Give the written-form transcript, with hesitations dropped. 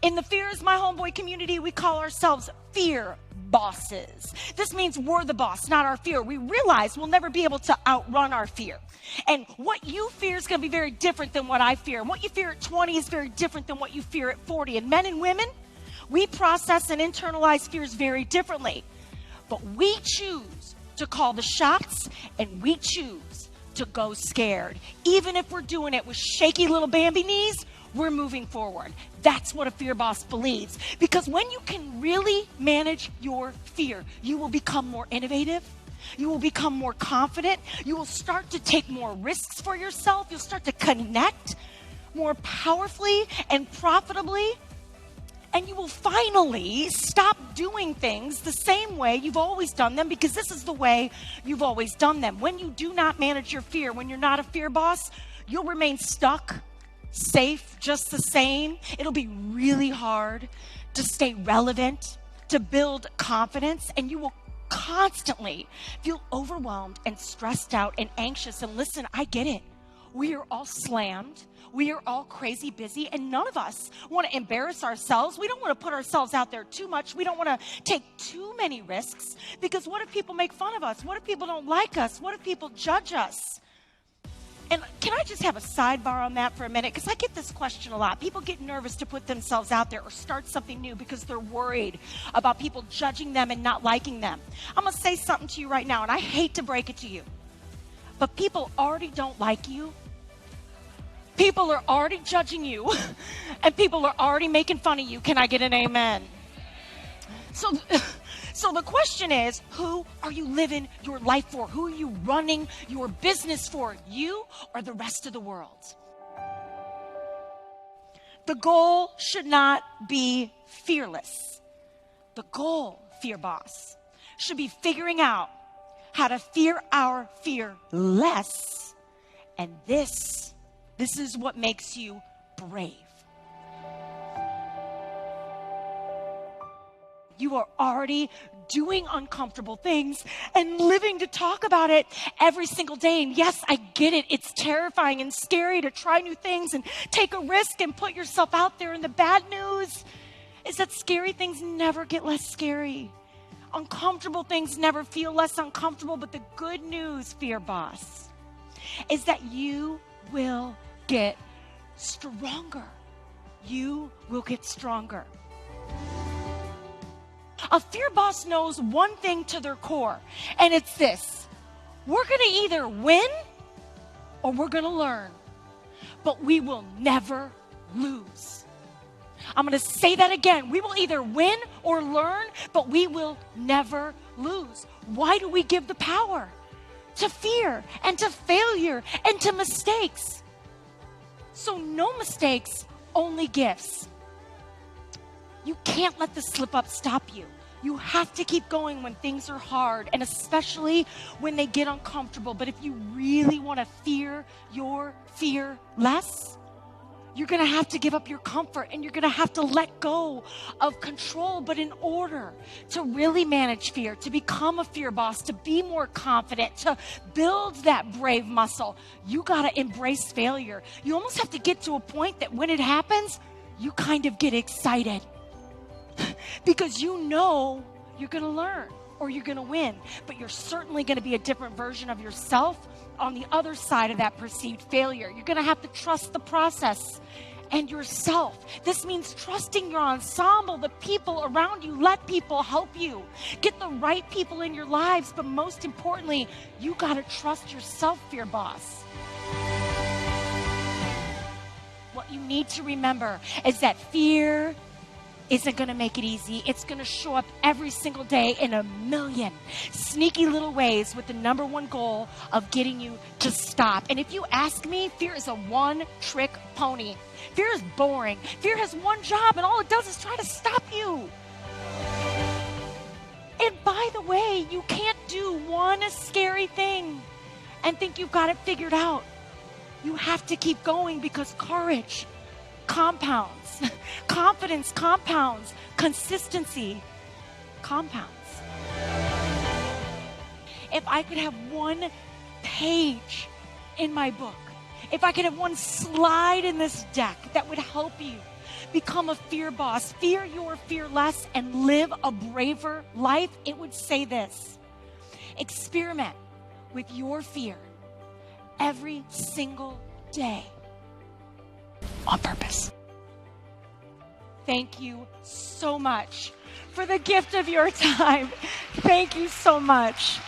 In the Fear is My Homeboy community, we call ourselves fear bosses. This means we're the boss, not our fear. We realize we'll never be able to outrun our fear. And what you fear is going to be very different than what I fear. And what you fear at 20 is very different than what you fear at 40. And men and women, we process and internalize fears very differently. But we choose to call the shots, and we choose to go scared. Even if we're doing it with shaky little Bambi knees, we're moving forward. That's what a fear boss believes. Because when you can really manage your fear, you will become more innovative. You will become more confident. You will start to take more risks for yourself. You'll start to connect more powerfully and profitably. And you will finally stop doing things the same way you've always done them, because this is the way you've always done them. When you do not manage your fear, when you're not a fear boss, you'll remain stuck, safe, just the same. It'll be really hard to stay relevant, to build confidence, and you will constantly feel overwhelmed and stressed out and anxious. And listen, I get it. We are all slammed. We are all crazy busy, and none of us want to embarrass ourselves. We don't want to put ourselves out there too much. We don't want to take too many risks, because what if people make fun of us? What if people don't like us? What if people judge us? And can I just have a sidebar on that for a minute? Because I get this question a lot. People get nervous to put themselves out there or start something new because they're worried about people judging them and not liking them. I'm going to say something to you right now, and I hate to break it to you, but people already don't like you. People are already judging you, and people are already making fun of you. Can I get an amen? So the question is, who are you living your life for? Who are you running your business for? You or the rest of the world? The goal should not be fearless. The goal, fear boss, should be figuring out how to fear our fear less. And this is what makes you brave. You are already doing uncomfortable things and living to talk about it every single day. And yes, I get it. It's terrifying and scary to try new things and take a risk and put yourself out there. And the bad news is that scary things never get less scary. Uncomfortable things never feel less uncomfortable. But the good news, fear boss, is that you will get stronger. You will get stronger. A fear boss knows one thing to their core, and it's this: we're going to either win or we're going to learn, but we will never lose. I'm going to say that again. We will either win or learn, but we will never lose. Why do we give the power to fear and to failure and to mistakes? So no mistakes, only gifts. You can't let the slip up stop you. You have to keep going when things are hard, and especially when they get uncomfortable. But if you really want to fear your fear less, you're going to have to give up your comfort, and you're going to have to let go of control. But in order to really manage fear, to become a fear boss, to be more confident, to build that brave muscle, you got to embrace failure. You almost have to get to a point that when it happens, you kind of get excited because you know you're going to learn or you're going to win, but you're certainly going to be a different version of yourself on the other side of that perceived failure. You're going to have to trust the process and yourself. This means trusting your ensemble, the people around you. Let people help you. Get the right people in your lives, but most importantly, you got to trust yourself, fear boss. What you need to remember is that fear isn't going to make it easy. It's going to show up every single day in a million sneaky little ways with the number one goal of getting you to stop. And if you ask me, fear is a one-trick pony. Fear is boring. Fear has one job, and all it does is try to stop you. And by the way, you can't do one scary thing and think you've got it figured out. You have to keep going, because courage compounds, confidence compounds, consistency compounds. If I could have one page in my book, if I could have one slide in this deck that would help you become a fear boss, fear your fear less, and live a braver life, it would say this: experiment with your fear every single day on purpose. Thank you so much for the gift of your time. Thank you so much.